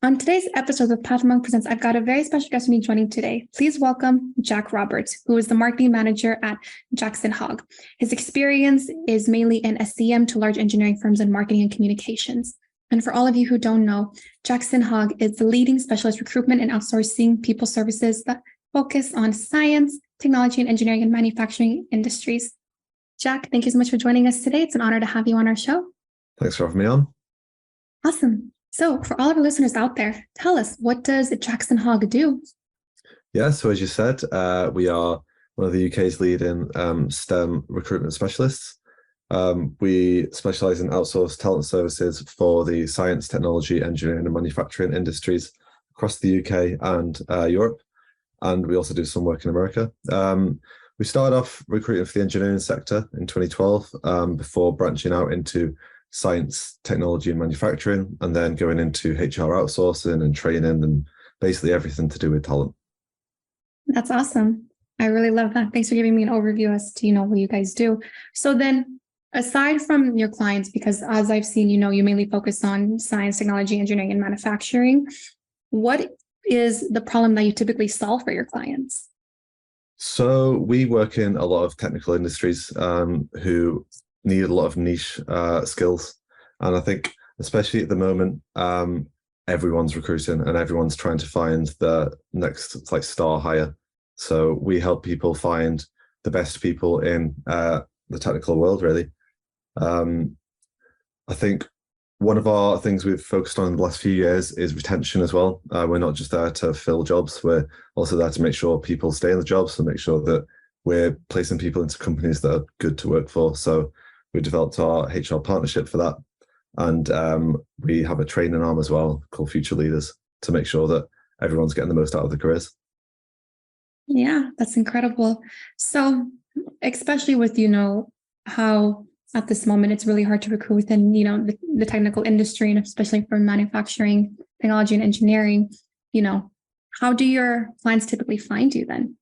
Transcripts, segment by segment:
On today's episode of Path Monk Presents, I've got a very special guest with me joining today. Please welcome Jack Roberts, who is the marketing manager at Jackson Hogg. His experience is mainly in SCM to large engineering firms in marketing and communications. And for all of you who don't know, Jackson Hogg is the leading specialist recruitment and outsourcing people services that focus on science, technology, and engineering and manufacturing industries. Jack, thank you so much for joining us today. It's an honor to have you on our show. Thanks for having me on. Awesome. So for all of our listeners out there, tell us, what does Jackson Hogg do? Yeah, so as you said, we are one of the UK's leading STEM recruitment specialists. We specialize in outsourced talent services for the science, technology, engineering, and manufacturing industries across the UK and Europe. And we also do some work in America. We started off recruiting for the engineering sector in 2012 before branching out into science, technology, and manufacturing, and then going into HR outsourcing and training and basically everything to do with talent. That's awesome. I really love that. Thanks for giving me an overview as to, what you guys do. So then, aside from your clients, because as I've seen, you mainly focus on science, technology, engineering, and manufacturing, what is the problem that you typically solve for your clients? So we work in a lot of technical industries who need a lot of niche skills. And I think, especially at the moment, everyone's recruiting and everyone's trying to find the next star hire. So we help people find the best people in the technical world, really. I think one of our things we've focused on in the last few years is retention as well. We're not just there to fill jobs, we're also there to make sure people stay in the jobs and make sure that we're placing people into companies that are good to work for. So we developed our HR partnership for that. And we have a training arm as well called Future Leaders to make sure that everyone's getting the most out of their careers. Yeah, that's incredible. So especially with, how at this moment it's really hard to recruit within, the technical industry, and especially for manufacturing, technology, and engineering, how do your clients typically find you then?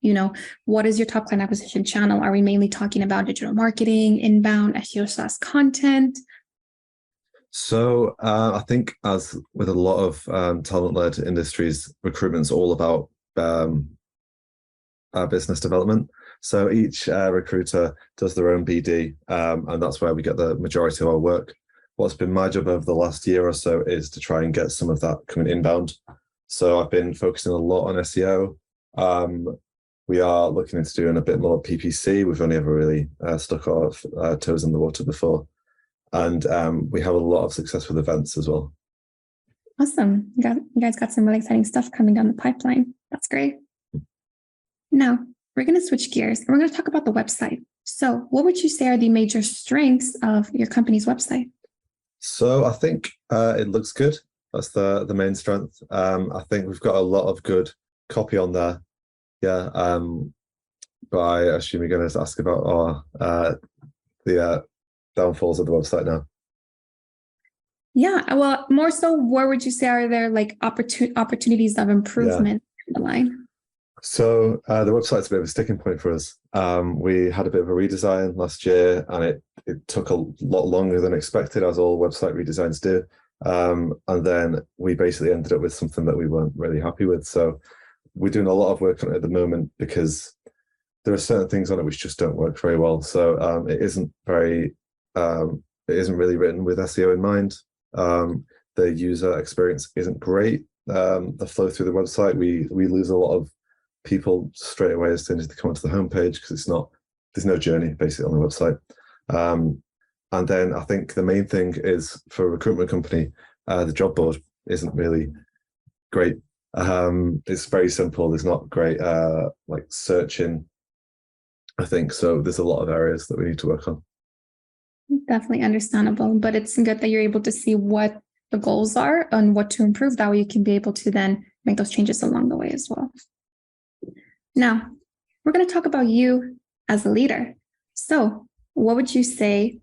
What is your top client acquisition channel? Are we mainly talking about digital marketing, inbound, SEO, SaaS content? So I think, as with a lot of talent-led industries, recruitment's all about business development. So each recruiter does their own BD, and that's where we get the majority of our work. What's been my job over the last year or so is to try and get some of that coming inbound. So I've been focusing a lot on SEO. We are looking into doing a bit more PPC. We've only ever really stuck our toes in the water before. And we have a lot of success with events as well. Awesome. You guys got some really exciting stuff coming down the pipeline. That's great. Now, we're going to switch gears and we're going to talk about the website. So what would you say are the major strengths of your company's website? So I think it looks good. That's the main strength. I think we've got a lot of good copy on there. Yeah. But I assume you're going to ask about the downfalls of the website now. Yeah. Well, more so, where would you say are there opportunities of improvement in the line? So the website's a bit of a sticking point for us. We had a bit of a redesign last year, and it took a lot longer than expected, as all website redesigns do. And then we basically ended up with something that we weren't really happy with. So we're doing a lot of work on it at the moment because there are certain things on it which just don't work very well. So it isn't really written with SEO in mind. The user experience isn't great. The flow through the website, we lose a lot of people straight away as soon as they come onto the homepage because there's no journey basically on the website. And then I think the main thing is, for a recruitment company, the job board isn't really great. It's very simple. There's not great searching, I think. So there's a lot of areas that we need to work on. Definitely understandable, but it's good that you're able to see what the goals are and what to improve. That way you can be able to then make those changes along the way as well. Now, we're going to talk about you as a leader. So what would you say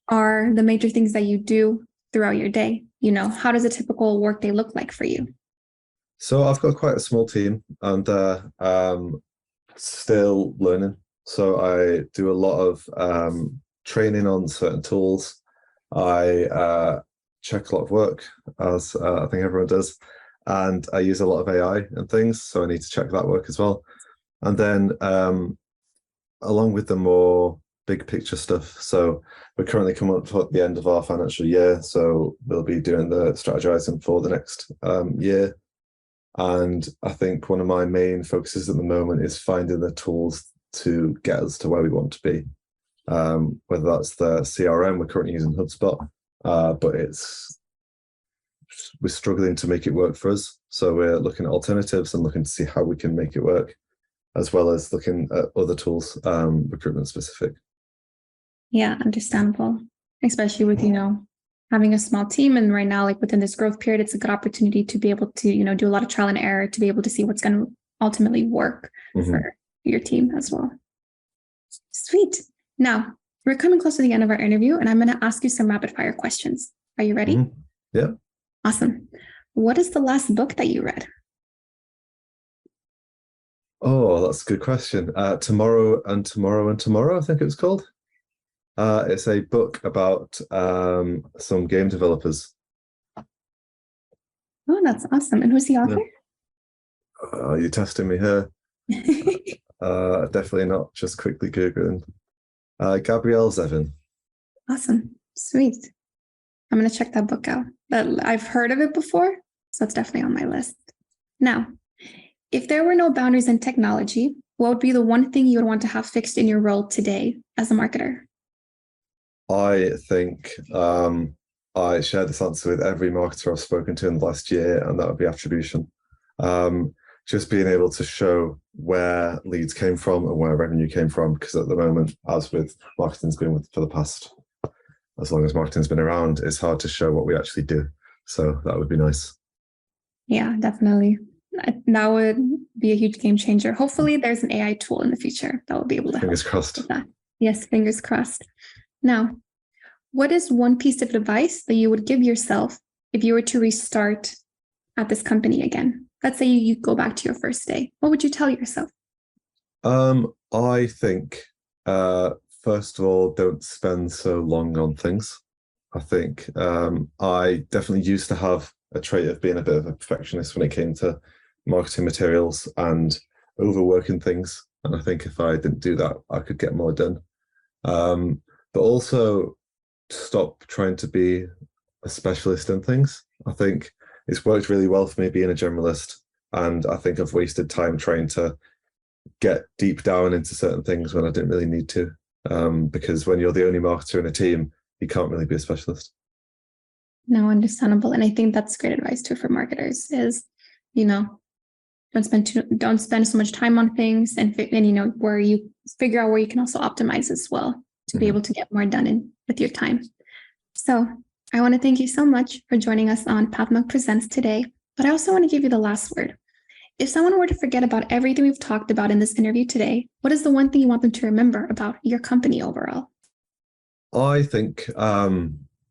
are the major things that you do throughout your day? How does a typical workday look like for you? So I've got quite a small team, and still learning. So I do a lot of training on certain tools. I check a lot of work, as I think everyone does. And I use a lot of AI and things, so I need to check that work as well. And then along with the more big picture stuff, so we're currently coming up to the end of our financial year, so we'll be doing the strategizing for the next year. And I think one of my main focuses at the moment is finding the tools to get us to where we want to be. Whether that's the CRM, we're currently using HubSpot, but we're struggling to make it work for us. So we're looking at alternatives and looking to see how we can make it work, as well as looking at other tools, recruitment specific. Yeah, understandable. Especially with, having a small team. And right now, like within this growth period, it's a good opportunity to be able to, do a lot of trial and error to be able to see what's going to ultimately work for your team as well. Sweet. Now, we're coming close to the end of our interview, and I'm going to ask you some rapid fire questions. Are you ready? Yeah. Awesome. What is the last book that you read? Oh, that's a good question. Tomorrow and Tomorrow and Tomorrow, I think it was called. It's a book about some game developers. Oh, that's awesome. And who's the author? Are you testing me here? Definitely not. Just quickly Googling. Gabrielle Zevin. Awesome. Sweet. I'm going to check that book out. I've heard of it before, so it's definitely on my list. Now, if there were no boundaries in technology, what would be the one thing you would want to have fixed in your role today as a marketer? I think I share this answer with every marketer I've spoken to in the last year, and that would be attribution. Just being able to show where leads came from and where revenue came from, because at the moment, as with marketing's been with for the past, as long as marketing's been around, it's hard to show what we actually do. So that would be nice. Yeah, definitely. That would be a huge game changer. Hopefully there's an AI tool in the future that will be able to fingers help crossed. with that. Yes, fingers crossed. Now, what is one piece of advice that you would give yourself if you were to restart at this company again? Let's say you go back to your first day. What would you tell yourself? I think, first of all, don't spend so long on things. I think I definitely used to have a trait of being a bit of a perfectionist when it came to marketing materials and overworking things. And I think if I didn't do that, I could get more done. But also stop trying to be a specialist in things. I think it's worked really well for me being a generalist. And I think I've wasted time trying to get deep down into certain things when I didn't really need to. Because when you're the only marketer in a team, you can't really be a specialist. No, understandable. And I think that's great advice too for marketers is, don't spend so much time on things and where you figure out where you can also optimize as well to be able to get more done with your time. So I want to thank you so much for joining us on PathMonk Presents today, but I also want to give you the last word. If someone were to forget about everything we've talked about in this interview today, what is the one thing you want them to remember about your company overall? I think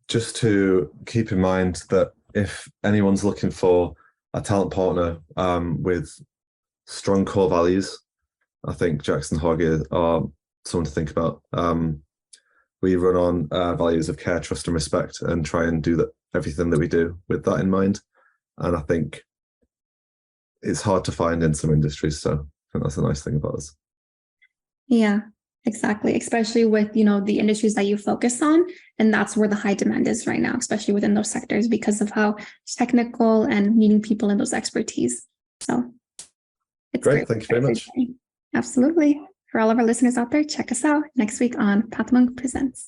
just to keep in mind that if anyone's looking for a talent partner with strong core values, I think Jackson Hogg are someone to think about. We run on values of care, trust, and respect, and try and do everything that we do with that in mind. And I think it's hard to find in some industries, so I think that's a nice thing about us. Yeah, exactly. Especially with the industries that you focus on, and that's where the high demand is right now, especially within those sectors because of how technical and needing people in those expertise. So it's great. Thank you very much. Absolutely. For all of our listeners out there, check us out next week on PathMonk Presents.